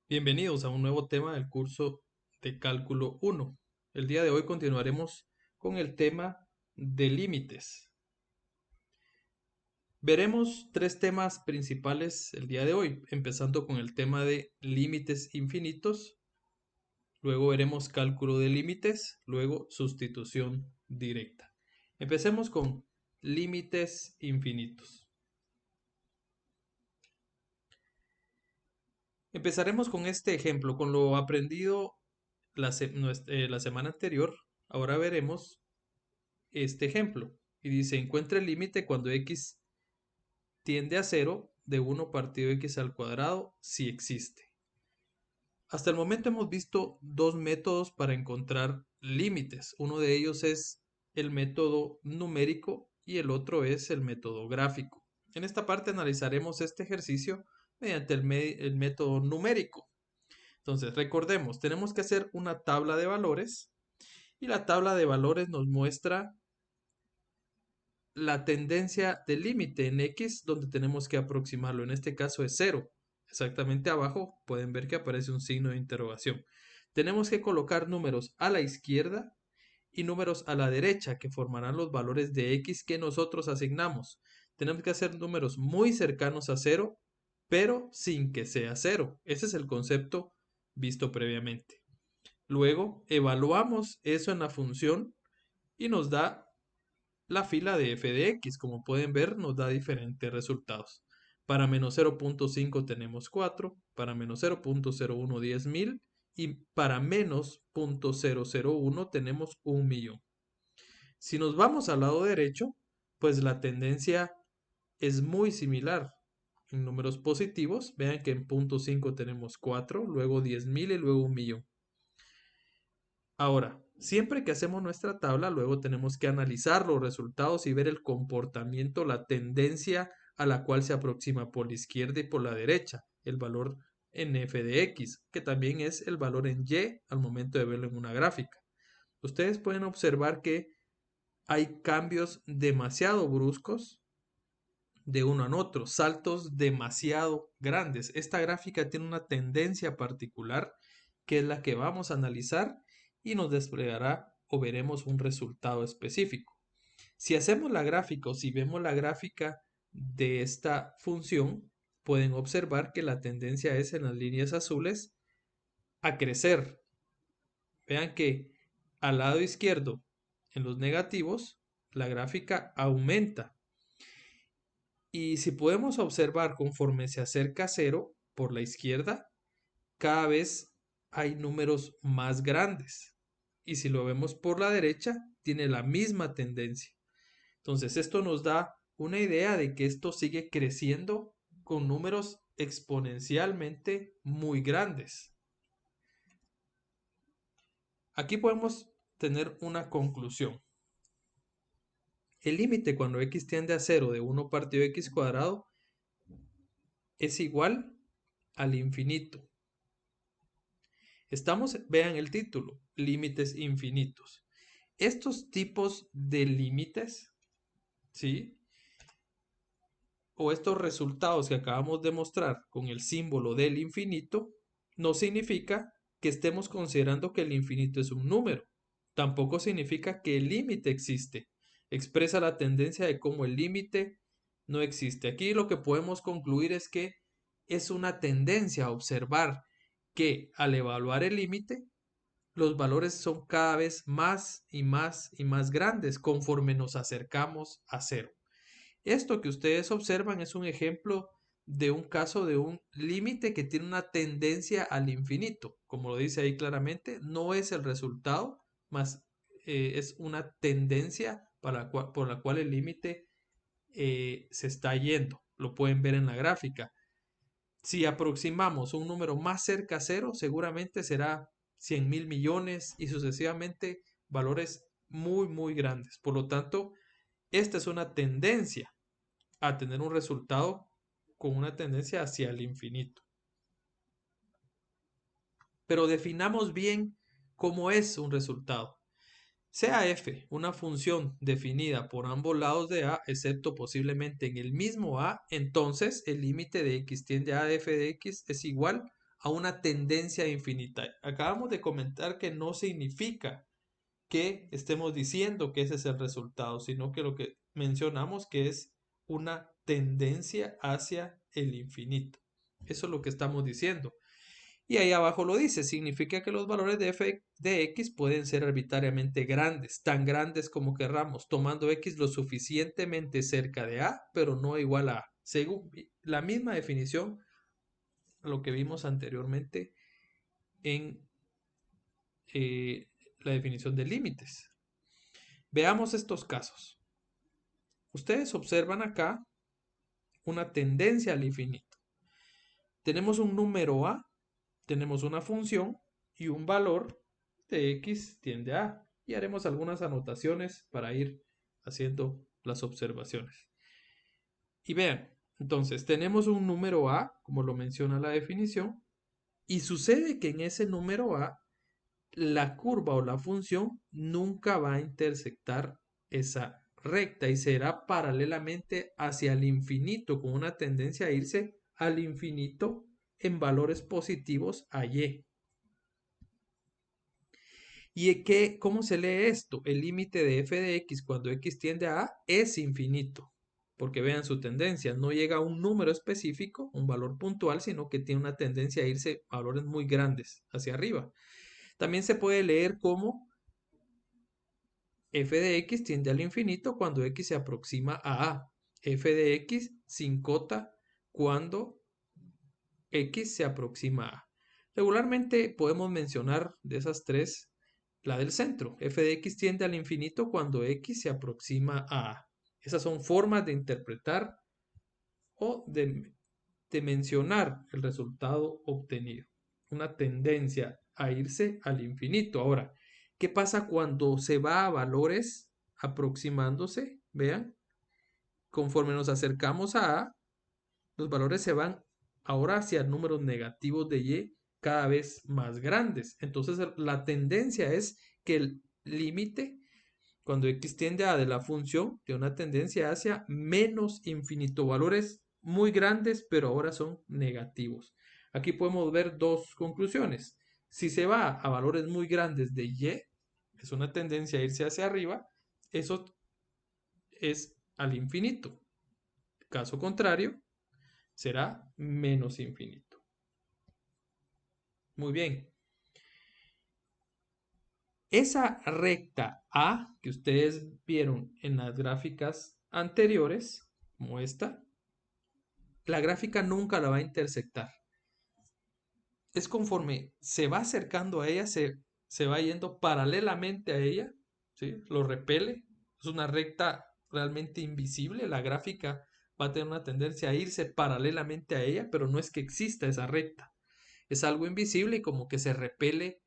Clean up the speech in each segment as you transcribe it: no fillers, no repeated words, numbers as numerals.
Bienvenidos a un nuevo tema del curso de Cálculo 1. El día de hoy continuaremos con el tema de límites. Veremos tres temas principales el día de hoy, empezando con el tema de límites infinitos, luego veremos cálculo de límites, luego sustitución directa. Empecemos con límites infinitos. Empezaremos con este ejemplo, con lo aprendido la semana anterior. Ahora veremos este ejemplo. Y dice, encuentra el límite cuando x tiende a cero de 1 partido x al cuadrado si existe. Hasta el momento hemos visto dos métodos para encontrar límites. Uno de ellos es el método numérico y el otro es el método gráfico. En esta parte analizaremos este ejercicio mediante el método numérico. Entonces, recordemos, tenemos que hacer una tabla de valores y la tabla de valores nos muestra la tendencia del límite en X donde tenemos que aproximarlo. En este caso es cero. Exactamente abajo pueden ver que aparece un signo de interrogación. Tenemos que colocar números a la izquierda y números a la derecha que formarán los valores de X que nosotros asignamos. Tenemos que hacer números muy cercanos a cero, pero sin que sea cero. Ese es el concepto visto previamente. Luego evaluamos eso en la función y nos da la fila de f de x. Como pueden ver, nos da diferentes resultados. Para menos 0.5 tenemos 4, para menos 0.01 10.000 y para menos 0.001 tenemos 1.000.000. Si nos vamos al lado derecho, pues la tendencia es muy similar. En números positivos, vean que en punto 5 tenemos 4, luego 10.000 y luego 1.000.000. Ahora, siempre que hacemos nuestra tabla, luego tenemos que analizar los resultados y ver el comportamiento, la tendencia a la cual se aproxima por la izquierda y por la derecha, el valor en f de x, que también es el valor en y al momento de verlo en una gráfica. Ustedes pueden observar que hay cambios demasiado bruscos de uno a otro, saltos demasiado grandes. Esta gráfica tiene una tendencia particular que es la que vamos a analizar y nos desplegará o veremos un resultado específico. Si hacemos la gráfica o si vemos la gráfica de esta función, pueden observar que la tendencia es en las líneas azules a crecer. Vean que al lado izquierdo, en los negativos, la gráfica aumenta. Y si podemos observar conforme se acerca a cero por la izquierda, cada vez hay números más grandes. Y si lo vemos por la derecha, tiene la misma tendencia. Entonces esto nos da una idea de que esto sigue creciendo con números exponencialmente muy grandes. Aquí podemos tener una conclusión. El límite cuando x tiende a cero de 1 partido x cuadrado es igual al infinito. Vean el título, límites infinitos. Estos tipos de límites, ¿sí? O estos resultados que acabamos de mostrar con el símbolo del infinito, no significa que estemos considerando que el infinito es un número. Tampoco significa que el límite existe. Expresa la tendencia de cómo el límite no existe. Aquí lo que podemos concluir es que es una tendencia a observar que al evaluar el límite, los valores son cada vez más y más y más grandes conforme nos acercamos a cero. Esto que ustedes observan es un ejemplo de un caso de un límite que tiene una tendencia al infinito. Como lo dice ahí claramente, no es el resultado, más es una tendencia por la cual el límite se está yendo. Lo pueden ver en la gráfica. Si aproximamos un número más cerca a cero, seguramente será 100.000.000.000 y sucesivamente valores muy, muy grandes. Por lo tanto, esta es una tendencia a tener un resultado con una tendencia hacia el infinito. Pero definamos bien cómo es un resultado. Sea f una función definida por ambos lados de a, excepto posiblemente en el mismo a, entonces el límite de x tiende a f de x es igual a una tendencia infinita. Acabamos de comentar que no significa que estemos diciendo que ese es el resultado, sino que lo que mencionamos que es una tendencia hacia el infinito. Eso es lo que estamos diciendo. Y ahí abajo lo dice, significa que los valores de f de x pueden ser arbitrariamente grandes, tan grandes como querramos, tomando x lo suficientemente cerca de a, pero no igual a a. Según la misma definición, lo que vimos anteriormente en la definición de límites. Veamos estos casos. Ustedes observan acá una tendencia al infinito. Tenemos un número a, tenemos una función y un valor de x tiende a A. Y haremos algunas anotaciones para ir haciendo las observaciones. Y vean, entonces tenemos un número a, como lo menciona la definición, y sucede que en ese número a, la curva o la función nunca va a intersectar esa recta y será paralelamente hacia el infinito, con una tendencia a irse al infinito en valores positivos a y. ¿Y cómo se lee esto? El límite de f de x cuando x tiende a es infinito. Porque vean su tendencia, no llega a un número específico, un valor puntual, sino que tiene una tendencia a irse a valores muy grandes hacia arriba. También se puede leer como f de x tiende al infinito cuando x se aproxima a. F de x sin cota cuando x se aproxima a. Regularmente podemos mencionar de esas tres la del centro. F de x tiende al infinito cuando x se aproxima a. Esas son formas de interpretar o de mencionar el resultado obtenido. Una tendencia a irse al infinito. Ahora, ¿qué pasa cuando se va a valores aproximándose? Vean, conforme nos acercamos a A, los valores se van ahora hacia números negativos de y cada vez más grandes. Entonces la tendencia es que el límite, cuando x tiende a de la función, tiene una tendencia hacia menos infinito. Valores muy grandes, pero ahora son negativos. Aquí podemos ver dos conclusiones. Si se va a valores muy grandes de y, es una tendencia a irse hacia arriba, eso es al infinito. Caso contrario, será menos infinito. Muy bien. Esa recta A que ustedes vieron en las gráficas anteriores, como esta, la gráfica nunca la va a intersectar. Es conforme se va acercando a ella, se va yendo paralelamente a ella, ¿sí? Lo repele. Es una recta realmente invisible. La gráfica va a tener una tendencia a irse paralelamente a ella, pero no es que exista esa recta. Es algo invisible y como que se repele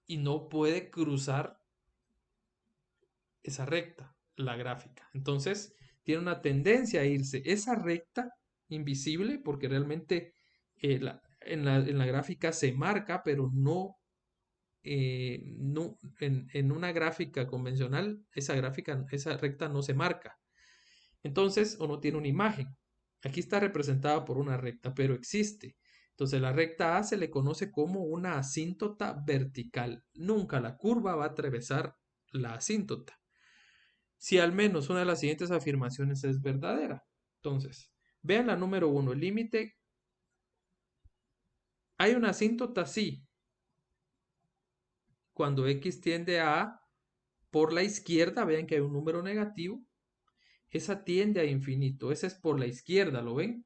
y no puede cruzar esa recta, la gráfica. Entonces, tiene una tendencia a irse esa recta invisible, porque realmente en la gráfica se marca, pero no, en una gráfica convencional, esa recta no se marca. Entonces, o no tiene una imagen. Aquí está representada por una recta, pero existe. Entonces, la recta A se le conoce como una asíntota vertical. Nunca la curva va a atravesar la asíntota. Si al menos una de las siguientes afirmaciones es verdadera. Entonces, vean la número 1, el límite. Hay una asíntota, sí, cuando x tiende a por la izquierda, vean que hay un número negativo, esa tiende a infinito, esa es por la izquierda, ¿lo ven?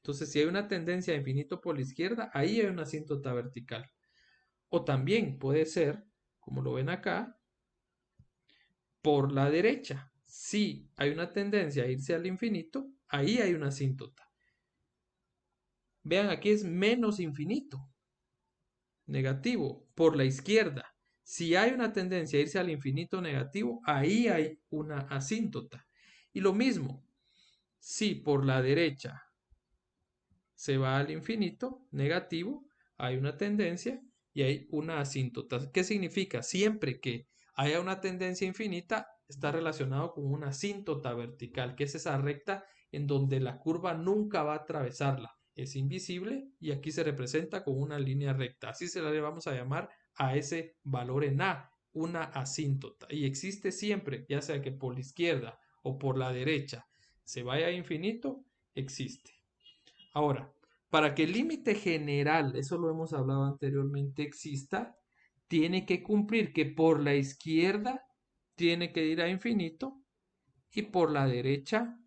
Entonces, si hay una tendencia a infinito por la izquierda, ahí hay una asíntota vertical. O también puede ser, como lo ven acá, por la derecha. Si hay una tendencia a irse al infinito, ahí hay una asíntota. Vean, aquí es menos infinito, negativo, por la izquierda. Si hay una tendencia a irse al infinito negativo, ahí hay una asíntota. Y lo mismo, si por la derecha se va al infinito negativo, hay una tendencia y hay una asíntota. ¿Qué significa? Siempre que haya una tendencia infinita, está relacionado con una asíntota vertical, que es esa recta en donde la curva nunca va a atravesarla. es invisible y aquí se representa con una línea recta. Así se le vamos a llamar a ese valor en A, una asíntota. Y existe siempre, ya sea que por la izquierda o por la derecha se vaya a infinito, existe. Ahora, para que el límite general, eso lo hemos hablado anteriormente, exista, tiene que cumplir que por la izquierda tiene que ir a infinito y por la derecha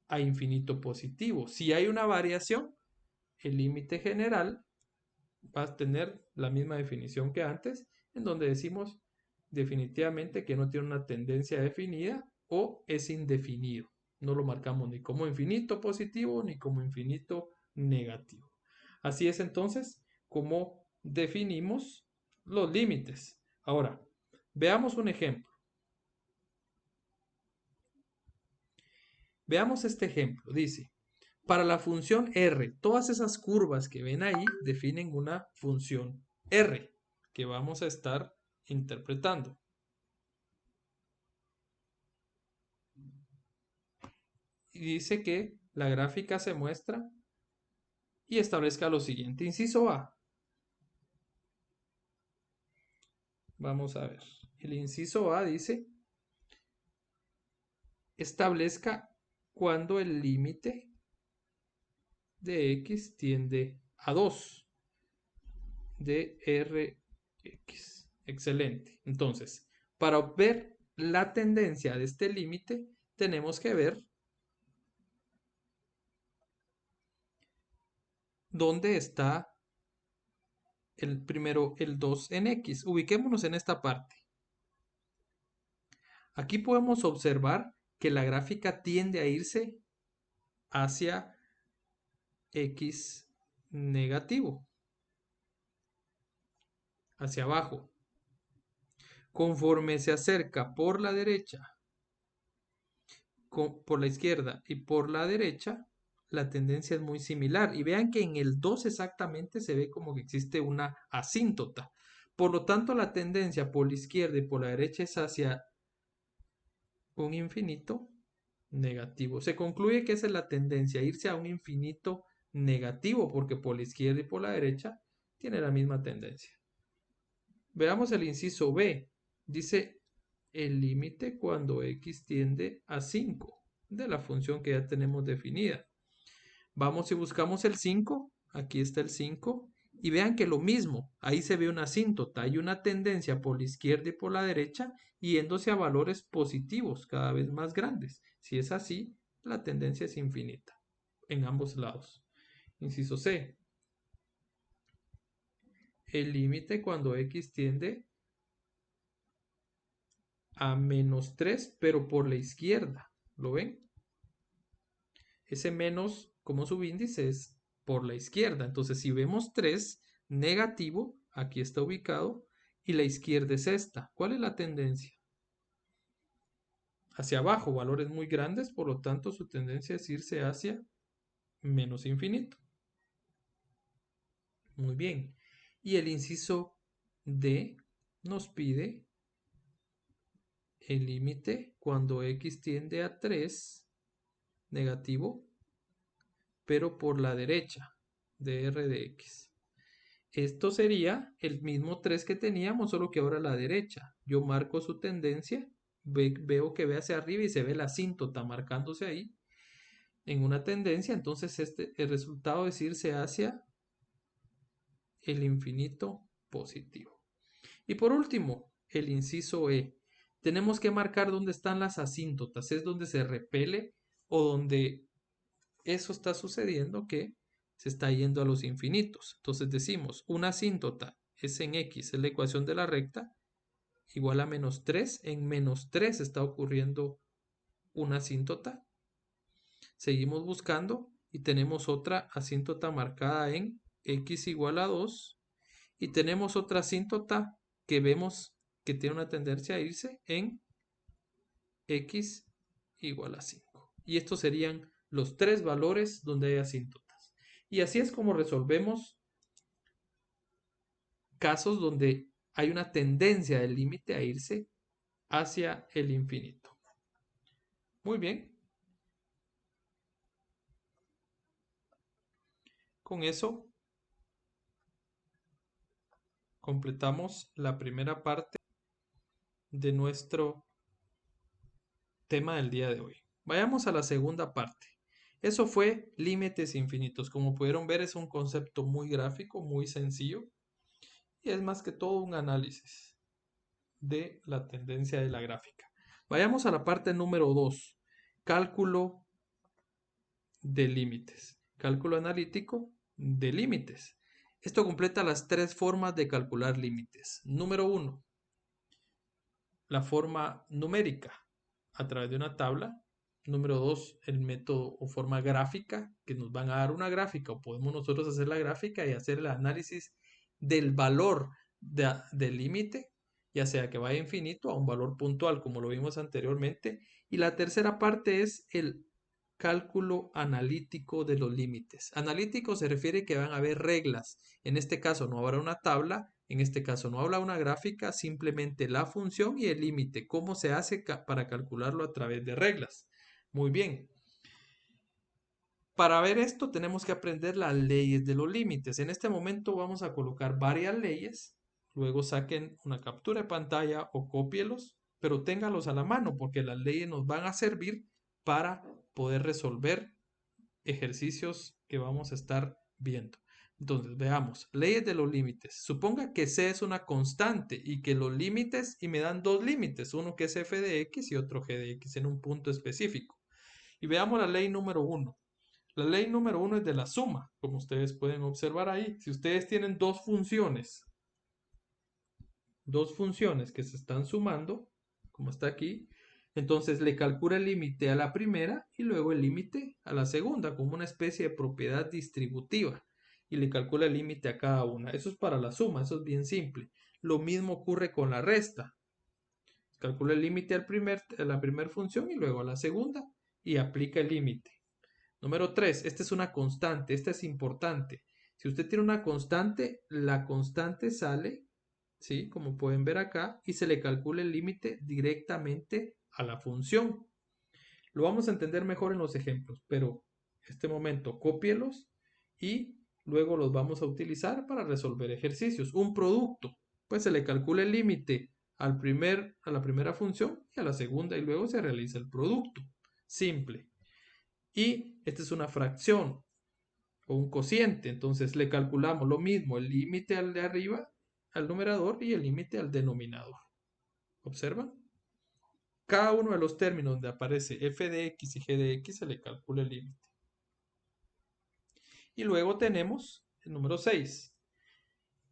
a infinito positivo. Si hay una variación, el límite general va a tener la misma definición que antes, en donde decimos definitivamente que no tiene una tendencia definida o es indefinido. No lo marcamos ni como infinito positivo ni como infinito negativo. Así es entonces como definimos los límites. Ahora, veamos un ejemplo. Veamos este ejemplo. Dice, para la función R, todas esas curvas que ven ahí definen una función R que vamos a estar interpretando. Y dice que la gráfica se muestra y establezca lo siguiente. Inciso A. Vamos a ver. El inciso A dice, establezca cuando el límite de x tiende a 2 de Rx. Excelente. Entonces, para ver la tendencia de este límite, tenemos que ver dónde está el primero, el 2 en x. Ubiquémonos en esta parte. Aquí podemos observar que la gráfica tiende a irse hacia x negativo, hacia abajo. Conforme se acerca por la derecha, por la izquierda y por la derecha, la tendencia es muy similar. Y vean que en el 2 exactamente se ve como que existe una asíntota. Por lo tanto, la tendencia por la izquierda y por la derecha es hacia un infinito negativo. Se concluye que esa es la tendencia, irse a un infinito negativo, porque por la izquierda y por la derecha tiene la misma tendencia. Veamos el inciso B. Dice el límite cuando x tiende a 5 de la función que ya tenemos definida. Vamos y buscamos el 5. Aquí está el 5. Y vean que lo mismo, ahí se ve una asíntota, hay una tendencia por la izquierda y por la derecha yéndose a valores positivos cada vez más grandes. Si es así, la tendencia es infinita en ambos lados. Inciso C. El límite cuando x tiende a menos 3, pero por la izquierda. ¿Lo ven? Ese menos como subíndice es por la izquierda. Entonces, si vemos 3 negativo, aquí está ubicado, y la izquierda es esta. ¿Cuál es la tendencia? Hacia abajo, valores muy grandes, por lo tanto su tendencia es irse hacia menos infinito. Muy bien. Y el inciso D nos pide el límite cuando x tiende a 3 negativo, pero por la derecha de R de X. Esto sería el mismo 3 que teníamos, solo que ahora a la derecha. Yo marco su tendencia, veo que ve hacia arriba y se ve la asíntota marcándose ahí en una tendencia, entonces el resultado es irse hacia el infinito positivo. Y por último, el inciso E. Tenemos que marcar dónde están las asíntotas, es donde se repele o donde eso está sucediendo que se está yendo a los infinitos. Entonces decimos, una asíntota es en x, es la ecuación de la recta, igual a menos 3. En menos 3 está ocurriendo una asíntota. Seguimos buscando y tenemos otra asíntota marcada en x igual a 2. Y tenemos otra asíntota que vemos que tiene una tendencia a irse en x igual a 5. Y estos serían los tres valores donde hay asíntotas. Y así es como resolvemos casos donde hay una tendencia del límite a irse hacia el infinito. Muy bien. Con eso completamos la primera parte de nuestro tema del día de hoy. Vayamos a la segunda parte. Eso fue límites infinitos. Como pudieron ver, es un concepto muy gráfico, muy sencillo, y es más que todo un análisis de la tendencia de la gráfica. Vayamos a la parte número 2, cálculo de límites. Cálculo analítico de límites. Esto completa las tres formas de calcular límites. Número 1, la forma numérica a través de una tabla. Número 2, el método o forma gráfica, que nos van a dar una gráfica o podemos nosotros hacer la gráfica y hacer el análisis del valor del límite, ya sea que vaya infinito a un valor puntual como lo vimos anteriormente. Y la tercera parte es el cálculo analítico de los límites. Analítico se refiere que van a haber reglas. En este caso no habrá una tabla, en este caso no habrá una gráfica, simplemente la función y el límite. ¿Cómo se hace para calcularlo a través de reglas? Muy bien. Para ver esto tenemos que aprender las leyes de los límites. En este momento vamos a colocar varias leyes. Luego saquen una captura de pantalla o cópielos, pero téngalos a la mano porque las leyes nos van a servir para poder resolver ejercicios que vamos a estar viendo. Entonces, veamos, leyes de los límites. Suponga que C es una constante y que los límites, y me dan dos límites, uno que es f de x y otro g de x en un punto específico. Y veamos la ley número 1. La ley número 1 es de la suma, como ustedes pueden observar ahí. Si ustedes tienen dos funciones que se están sumando, como está aquí, entonces le calcula el límite a la primera y luego el límite a la segunda, como una especie de propiedad distributiva. Y le calcula el límite a cada una. Eso es para la suma, eso es bien simple. Lo mismo ocurre con la resta. Calcula el límite a la primera función y luego a la segunda y aplica el límite. Número 3, esta es una constante, esta es importante. Si usted tiene una constante, la constante sale, ¿sí? Como pueden ver acá, y se le calcula el límite directamente a la función. Lo vamos a entender mejor en los ejemplos, pero en este momento cópielos y luego los vamos a utilizar para resolver ejercicios. Un producto, pues se le calcula el límite a la primera función y a la segunda y luego se realiza el producto. Simple. Y esta es una fracción o un cociente, entonces le calculamos lo mismo, el límite al de arriba, al numerador y el límite al denominador. ¿Observan? Cada uno de los términos donde aparece f de x y g de x se le calcula el límite. Y luego tenemos el número 6.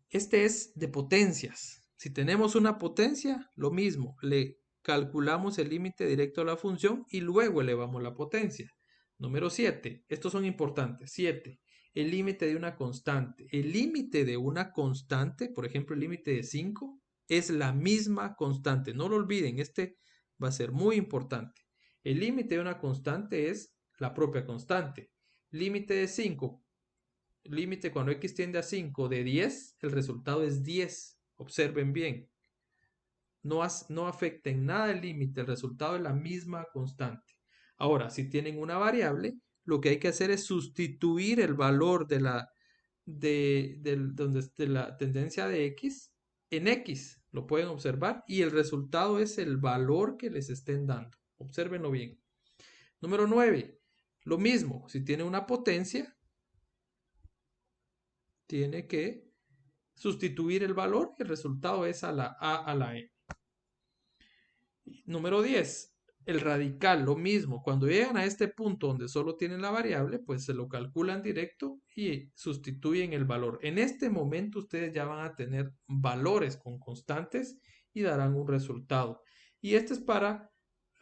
Este es de potencias. Si tenemos una potencia, lo mismo, le calculamos el límite directo a la función y luego elevamos la potencia. Número 7. Estos son importantes. 7. El límite de una constante. El límite de una constante, por ejemplo, el límite de 5, es la misma constante. No lo olviden, este va a ser muy importante. El límite de una constante es la propia constante. Límite de 5. Límite cuando x tiende a 5 de 10, el resultado es 10. Observen bien. No afecta en nada el límite, el resultado es la misma constante. Ahora, si tienen una variable, lo que hay que hacer es sustituir el valor de la tendencia de x en x. Lo pueden observar y el resultado es el valor que les estén dando. Obsérvenlo bien. Número 9. Lo mismo, si tiene una potencia, tiene que sustituir el valor y el resultado es a la a a la e. Número 10. El radical, lo mismo. Cuando llegan a este punto donde solo tienen la variable, pues se lo calculan directo y sustituyen el valor. En este momento ustedes ya van a tener valores con constantes y darán un resultado. Y este es para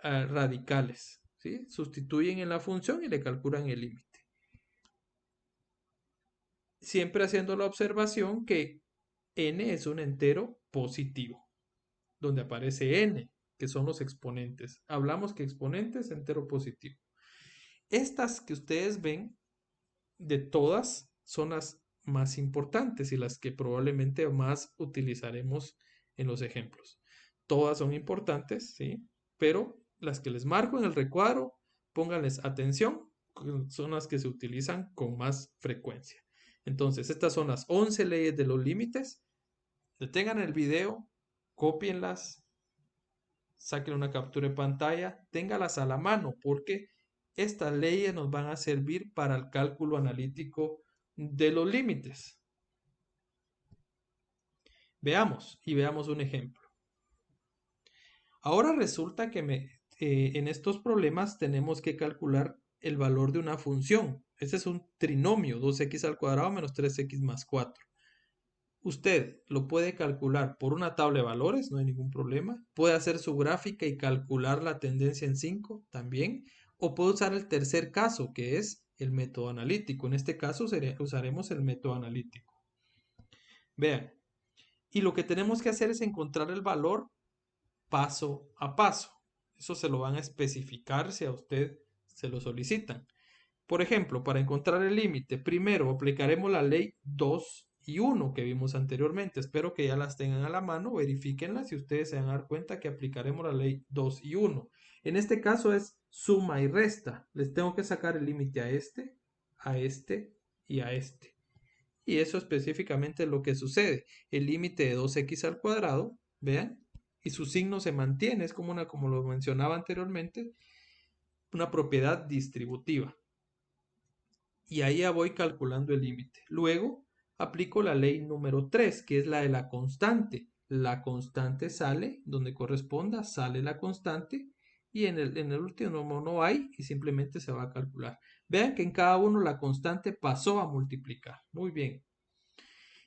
radicales, ¿sí? Sustituyen en la función y le calculan el límite. Siempre haciendo la observación que n es un entero positivo, donde aparece n, que son los exponentes. Hablamos que exponente es entero positivo. Estas que ustedes ven, de todas, son las más importantes y las que probablemente más utilizaremos en los ejemplos. Todas son importantes, ¿sí? Pero las que les marco en el recuadro, pónganles atención, son las que se utilizan con más frecuencia. Entonces, estas son las 11 leyes de los límites. Detengan el video, cópienlas, saquen una captura de pantalla, téngalas a la mano, porque estas leyes nos van a servir para el cálculo analítico de los límites. Veamos un ejemplo. Ahora resulta que en estos problemas tenemos que calcular el valor de una función. Este es un trinomio, 2x al cuadrado menos 3x más 4. Usted lo puede calcular por una tabla de valores, no hay ningún problema. Puede hacer su gráfica y calcular la tendencia en 5 también. O puede usar el tercer caso, que es el método analítico. En este caso usaremos el método analítico. Vean, y lo que tenemos que hacer es encontrar el valor paso a paso. Eso se lo van a especificar si a usted se lo solicitan. Por ejemplo, para encontrar el límite, primero aplicaremos la ley 2 y 1 que vimos anteriormente. Espero que ya las tengan a la mano, verifíquenlas y ustedes se van a dar cuenta que aplicaremos la ley 2 y 1. En este caso es suma y resta. Les tengo que sacar el límite a este y a este. Y eso específicamente es lo que sucede. El límite de 2x al cuadrado, vean, y su signo se mantiene, es como lo mencionaba anteriormente, una propiedad distributiva. Y ahí ya voy calculando el límite. Luego aplico la ley número 3, que es la de la constante. La constante sale, donde corresponda, sale la constante, y en el último no hay, y simplemente se va a calcular. Vean que en cada uno la constante pasó a multiplicar. Muy bien.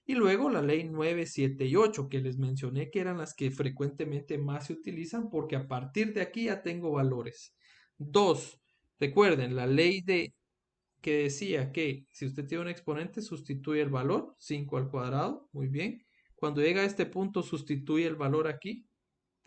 Y luego la ley 9, 7 y 8, que les mencioné que eran las que frecuentemente más se utilizan porque a partir de aquí ya tengo valores. 2. Recuerden, la ley que decía que si usted tiene un exponente, sustituye el valor, 5 al cuadrado, muy bien. Cuando llega a este punto, sustituye el valor aquí,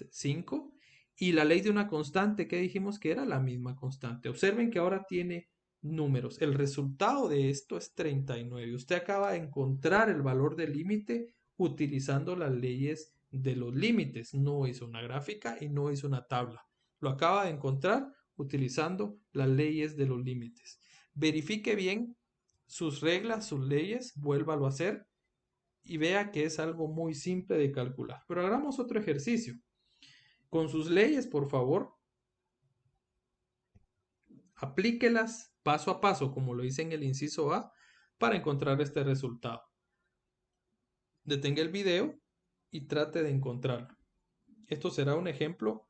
5. Y la ley de una constante, que dijimos que era la misma constante. Observen que ahora tiene números. El resultado de esto es 39. Usted acaba de encontrar el valor del límite utilizando las leyes de los límites. No hizo una gráfica y no hizo una tabla. Lo acaba de encontrar utilizando las leyes de los límites. Verifique bien sus reglas, sus leyes, vuélvalo a hacer y vea que es algo muy simple de calcular. Pero hagamos otro ejercicio. Con sus leyes, por favor, aplíquelas paso a paso, como lo hice en el inciso A, para encontrar este resultado. Detenga el video y trate de encontrarlo. Esto será un ejemplo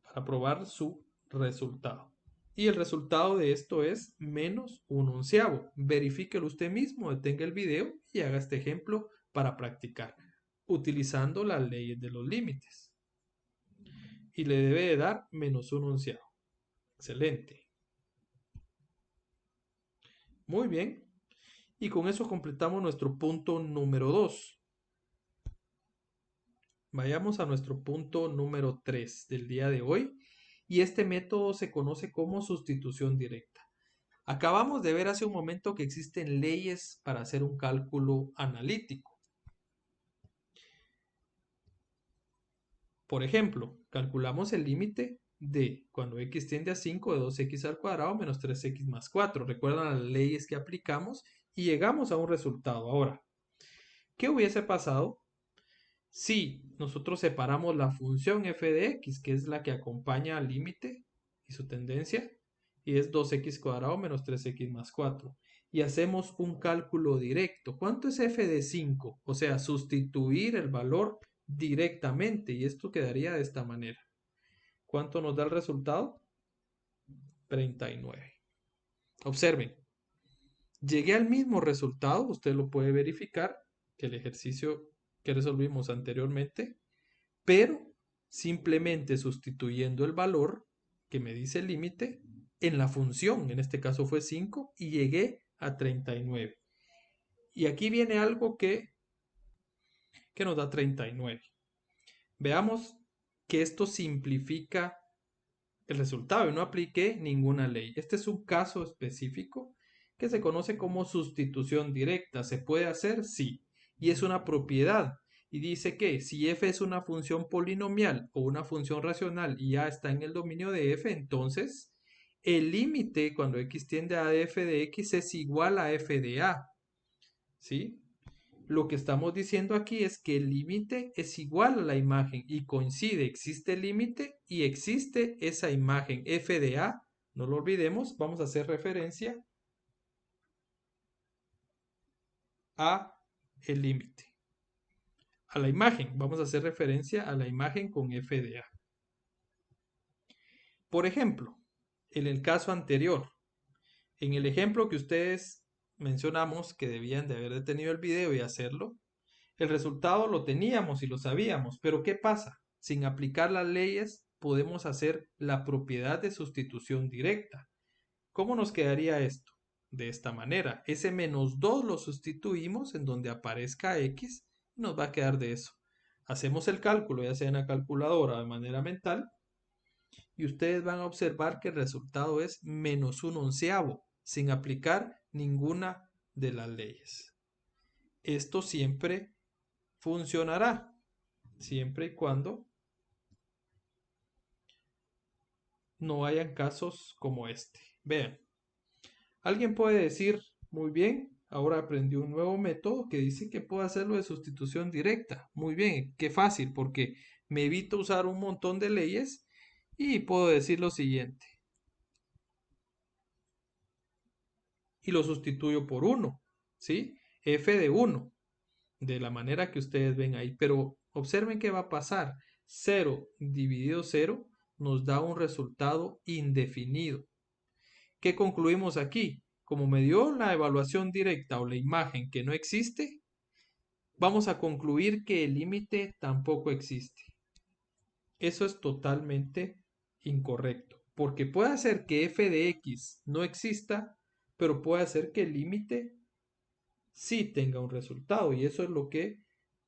para probar su resultado. Y el resultado de esto es menos 1/11. Verifíquelo usted mismo, detenga el video y haga este ejemplo para practicar, utilizando las leyes de los límites. Y le debe de dar menos 1/11. Excelente. Muy bien. Y con eso completamos nuestro punto número 2. Vayamos a nuestro punto número 3 del día de hoy. Y este método se conoce como sustitución directa. Acabamos de ver hace un momento que existen leyes para hacer un cálculo analítico. Por ejemplo, calculamos el límite de cuando x tiende a 5 de 2x al cuadrado menos 3x más 4. Recuerdan las leyes que aplicamos y llegamos a un resultado. Ahora, ¿qué hubiese pasado si nosotros separamos la función f de x, que es la que acompaña al límite y su tendencia, y es 2x cuadrado menos 3x más 4, y hacemos un cálculo directo? ¿Cuánto es f de 5? O sea, sustituir el valor directamente, y esto quedaría de esta manera. ¿Cuánto nos da el resultado? 39. Observen, llegué al mismo resultado, usted lo puede verificar, que el ejercicio que resolvimos anteriormente, pero simplemente sustituyendo el valor que me dice el límite en la función, en este caso fue 5, y llegué a 39. Y aquí viene algo que nos da 39. Veamos que esto simplifica el resultado y no apliqué ninguna ley. Este es un caso específico que se conoce como sustitución directa. ¿Se puede hacer? Sí. Y es una propiedad. Y dice que si f es una función polinomial o una función racional y ya está en el dominio de f, entonces El límite cuando x tiende a f de x es igual a f de a, ¿sí? Lo que estamos diciendo aquí es que el límite es igual a la imagen y coincide, existe el límite y existe esa imagen f de a, no lo olvidemos, vamos a hacer referencia a el límite. A la imagen, vamos a hacer referencia a la imagen con f de a. Por ejemplo, en el caso anterior, en el ejemplo que ustedes mencionamos que debían de haber detenido el video y hacerlo, el resultado lo teníamos y lo sabíamos, pero ¿qué pasa? Sin aplicar las leyes podemos hacer la propiedad de sustitución directa. ¿Cómo nos quedaría esto? De esta manera, ese menos 2 lo sustituimos en donde aparezca x y nos va a quedar de eso. Hacemos el cálculo, ya sea en la calculadora o de manera mental, y ustedes van a observar que el resultado es menos un onceavo, sin aplicar ninguna de las leyes. Esto siempre funcionará, siempre y cuando no hayan casos como este. Vean, alguien puede decir, muy bien, ahora aprendí un nuevo método que dice que puedo hacerlo de sustitución directa. Muy bien, qué fácil, porque me evito usar un montón de leyes y puedo decir lo siguiente. Y lo sustituyo por 1, ¿sí? F de 1, de la manera que ustedes ven ahí. Pero observen qué va a pasar. 0 dividido 0 nos da un resultado indefinido. ¿Qué concluimos aquí? Como me dio la evaluación directa o la imagen que no existe, vamos a concluir que el límite tampoco existe. Eso es totalmente incorrecto, porque puede hacer que f de x no exista, pero puede hacer que el límite sí tenga un resultado, y eso es lo que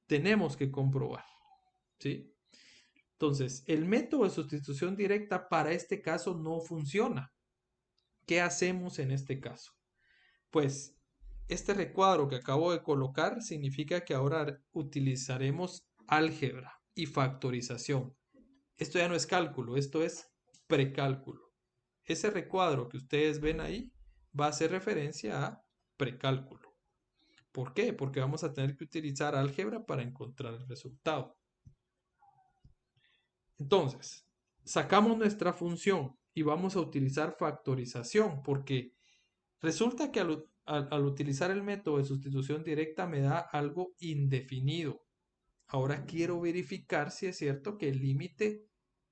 tenemos que comprobar, ¿sí? Entonces, el método de sustitución directa para este caso no funciona. ¿Qué hacemos en este caso? Pues este recuadro que acabo de colocar significa que ahora utilizaremos álgebra y factorización. Esto ya no es cálculo, esto es precálculo. Ese recuadro que ustedes ven ahí va a hacer referencia a precálculo. ¿Por qué? Porque vamos a tener que utilizar álgebra para encontrar el resultado. Entonces, sacamos nuestra función y vamos a utilizar factorización porque resulta que al utilizar el método de sustitución directa me da algo indefinido. Ahora quiero verificar si es cierto que el límite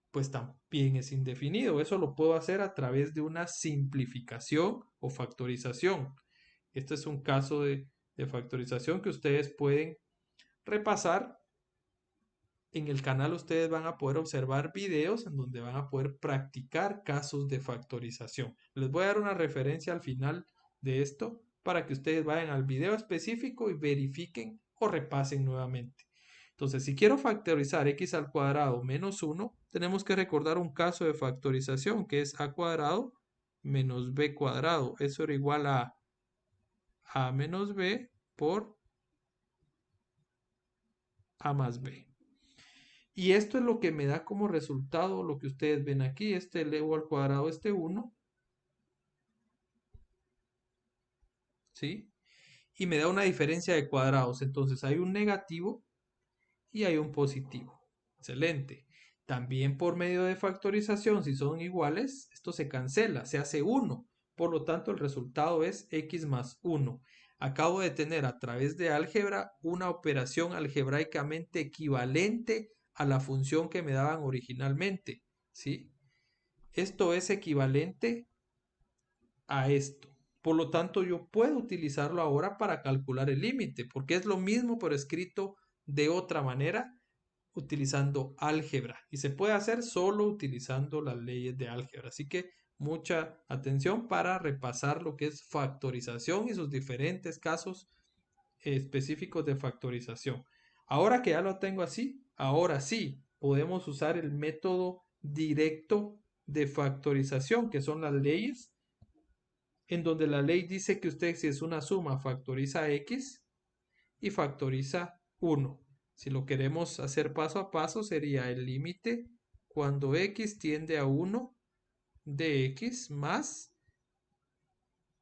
pues también es indefinido. Eso lo puedo hacer a través de una simplificación o factorización. Este es un caso de factorización que ustedes pueden repasar. En el canal ustedes van a poder observar videos en donde van a poder practicar casos de factorización. Les voy a dar una referencia al final de esto para que ustedes vayan al video específico y verifiquen o repasen nuevamente. Entonces, si quiero factorizar x al cuadrado menos 1, tenemos que recordar un caso de factorización que es a cuadrado menos b cuadrado. Eso era igual a menos b por a más b. Y esto es lo que me da como resultado lo que ustedes ven aquí. Este elevo al cuadrado, este 1, ¿sí? Y me da una diferencia de cuadrados. Entonces hay un negativo y hay un positivo. Excelente. También por medio de factorización, si son iguales, esto se cancela, se hace 1. Por lo tanto, el resultado es x más 1. Acabo de tener a través de álgebra una operación algebraicamente equivalente a la función que me daban originalmente, ¿sí? Esto es equivalente a esto. Por lo tanto, yo puedo utilizarlo ahora para calcular el límite, porque es lo mismo pero escrito de otra manera utilizando álgebra. Y se puede hacer solo utilizando las leyes de álgebra. Así que mucha atención para repasar lo que es factorización y sus diferentes casos específicos de factorización. Ahora que ya lo tengo así, ahora sí podemos usar el método directo de factorización, que son las leyes, en donde la ley dice que usted si es una suma factoriza x y factoriza 1. Si lo queremos hacer paso a paso sería el límite cuando x tiende a 1 de x más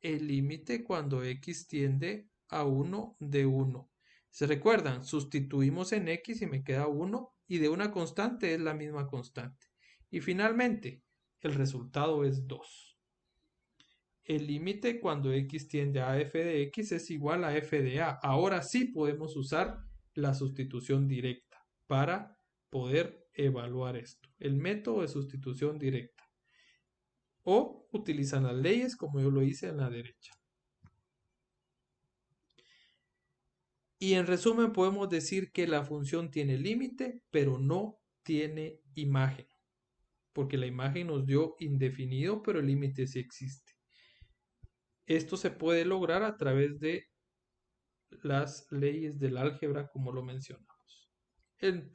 el límite cuando x tiende a 1 de 1. ¿Se recuerdan? Sustituimos en x y me queda 1 y de una constante es la misma constante. Y finalmente, el resultado es 2. El límite cuando x tiende a f de x es igual a f de a. Ahora sí podemos usar la sustitución directa para poder evaluar esto. El método de sustitución directa. O utilizan las leyes como yo lo hice en la derecha. Y en resumen podemos decir que la función tiene límite, pero no tiene imagen. Porque la imagen nos dio indefinido, pero el límite sí existe. Esto se puede lograr a través de las leyes del álgebra, como lo mencionamos.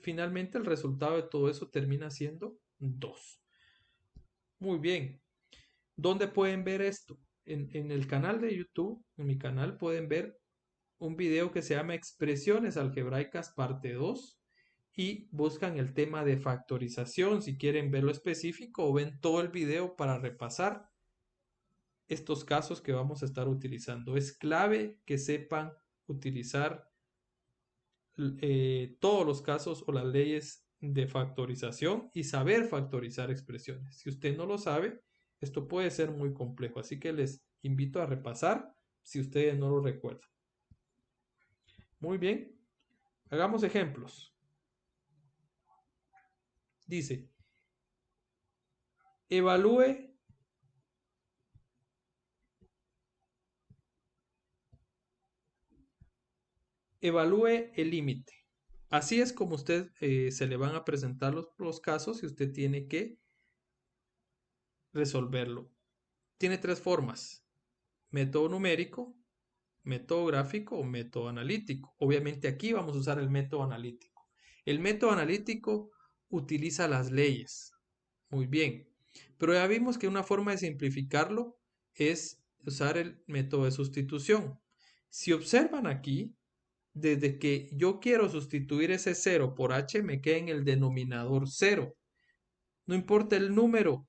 Finalmente, el resultado de todo eso termina siendo 2. Muy bien. ¿Dónde pueden ver esto? En el canal de YouTube, en mi canal, pueden ver un video que se llama Expresiones algebraicas parte 2 y buscan el tema de factorización si quieren verlo específico o ven todo el video para repasar estos casos que vamos a estar utilizando. Es clave que sepan utilizar todos los casos o las leyes de factorización y saber factorizar expresiones. Si usted no lo sabe, esto puede ser muy complejo, así que les invito a repasar si ustedes no lo recuerdan. Muy bien, hagamos ejemplos. Dice, evalúe el límite. Así es como usted se le van a presentar los casos y usted tiene que resolverlo. Tiene tres formas: método numérico, método gráfico o método analítico. Obviamente aquí vamos a usar el método analítico. El método analítico utiliza las leyes. Muy bien. Pero ya vimos que una forma de simplificarlo es usar el método de sustitución. Si observan aquí, desde que yo quiero sustituir ese 0 por h, me queda en el denominador 0. No importa el número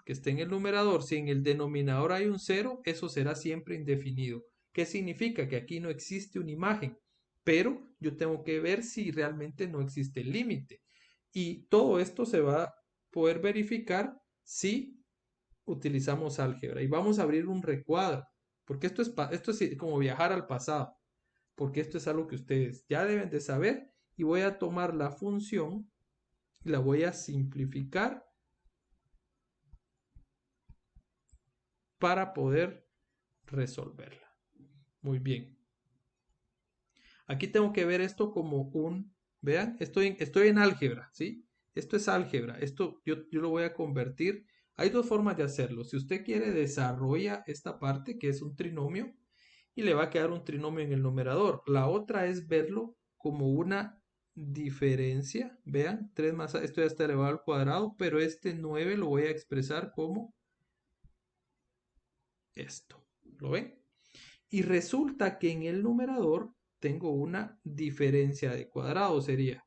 que esté en el numerador, si en el denominador hay un 0, eso será siempre indefinido. ¿Qué significa? Que aquí no existe una imagen, pero yo tengo que ver si realmente no existe el límite. Y todo esto se va a poder verificar si utilizamos álgebra. Y vamos a abrir un recuadro, porque esto es como viajar al pasado, porque esto es algo que ustedes ya deben de saber. Y voy a tomar la función y la voy a simplificar para poder resolverla. Muy bien. Aquí tengo que ver esto como vean, estoy en álgebra, ¿sí? Esto es álgebra, esto yo lo voy a convertir. Hay dos formas de hacerlo. Si usted quiere, desarrolla esta parte que es un trinomio y le va a quedar un trinomio en el numerador. La otra es verlo como una diferencia. Vean, 3 más, esto ya está elevado al cuadrado, pero este 9 lo voy a expresar como esto. ¿Lo ven? Y resulta que en el numerador tengo una diferencia de cuadrado. Sería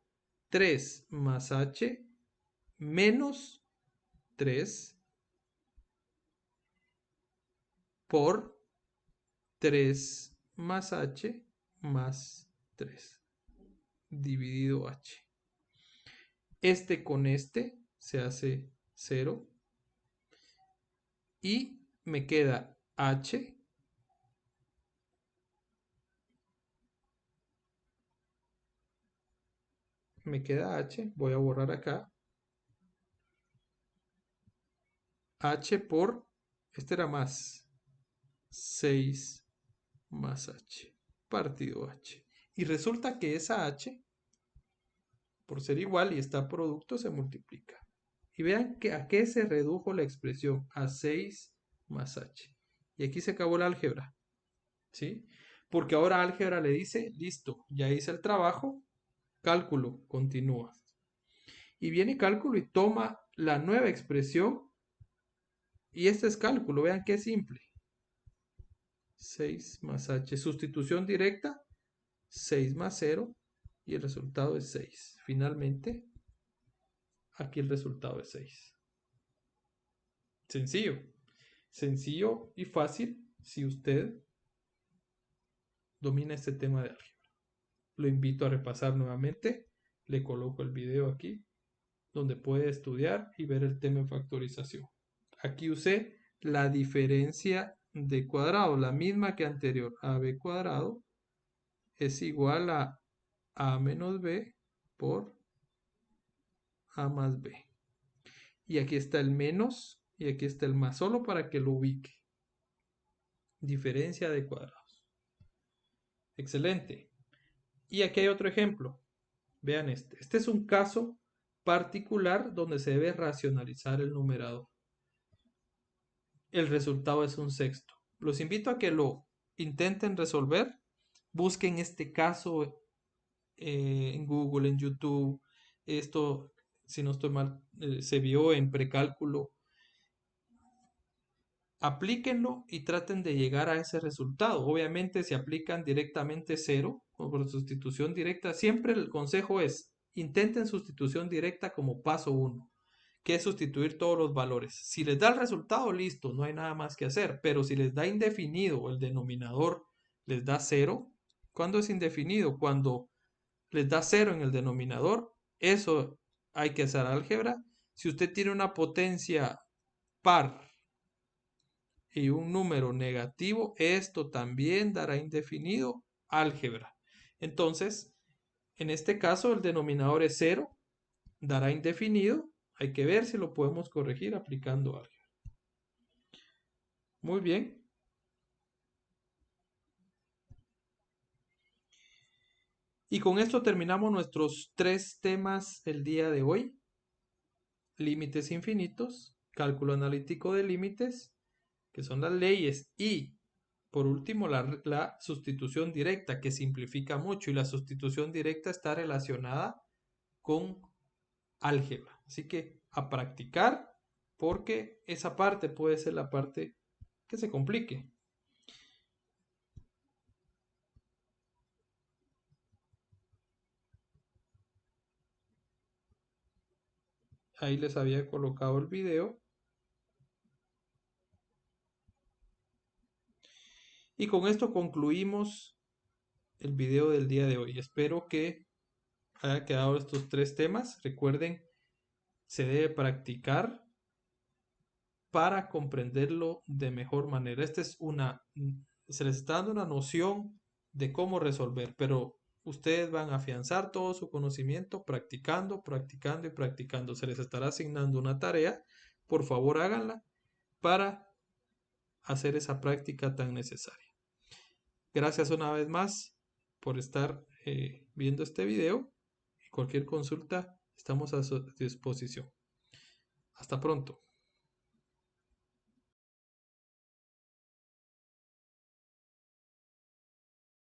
3 más h menos 3 por 3 más h más 3 dividido h. Este con este se hace 0 y me queda h voy a borrar acá, h por, este era más 6 más h partido h. Y resulta que esa h, por ser igual y está producto, se multiplica. Y vean que a qué se redujo la expresión, a 6 más h. Y aquí se acabó el álgebra, ¿sí? Porque ahora álgebra le dice, listo, ya hice el trabajo, cálculo, continúa. Y viene cálculo y toma la nueva expresión, y este es cálculo, vean qué simple. 6 más h, sustitución directa, 6 más 0, y el resultado es 6. Finalmente, aquí el resultado es 6. Sencillo. Sencillo y fácil si usted domina este tema de álgebra. Lo invito a repasar nuevamente. Le coloco el video aquí donde puede estudiar y ver el tema de factorización. Aquí usé la diferencia de cuadrado, la misma que anterior. AB cuadrado es igual a menos b por a más b. Y aquí está el menos y aquí está el más, solo para que lo ubique. Diferencia de cuadrados. Excelente. Y aquí hay otro ejemplo. Vean este. Este es un caso particular donde se debe racionalizar el numerador. El resultado es un sexto. Los invito a que lo intenten resolver. Busquen este caso en Google, en YouTube. Esto, si no estoy mal, se vio en precálculo. Aplíquenlo y traten de llegar a ese resultado. Obviamente, si aplican directamente 0 o por sustitución directa, siempre el consejo es intenten sustitución directa como paso 1, que es sustituir todos los valores. Si les da el resultado, listo, no hay nada más que hacer. Pero si les da indefinido o el denominador les da 0, ¿cuándo es indefinido? Cuando les da 0 en el denominador, eso hay que hacer álgebra. Si usted tiene una potencia par y un número negativo, esto también dará indefinido álgebra. Entonces, en este caso el denominador es 0, dará indefinido. Hay que ver si lo podemos corregir aplicando álgebra. Muy bien. Y con esto terminamos nuestros 3 temas el día de hoy. Límites infinitos, cálculo analítico de límites, que son las leyes, y por último la sustitución directa, que simplifica mucho, y la sustitución directa está relacionada con álgebra. Así que a practicar, porque esa parte puede ser la parte que se complique. Ahí les había colocado el video. Y con esto concluimos el video del día de hoy. Espero que haya quedado estos 3 temas. Recuerden, se debe practicar para comprenderlo de mejor manera. Se les está dando una noción de cómo resolver, pero ustedes van a afianzar todo su conocimiento practicando, practicando y practicando. Se les estará asignando una tarea. Por favor, háganla para hacer esa práctica tan necesaria. Gracias una vez más por estar viendo este video. Cualquier consulta, estamos a su disposición. Hasta pronto.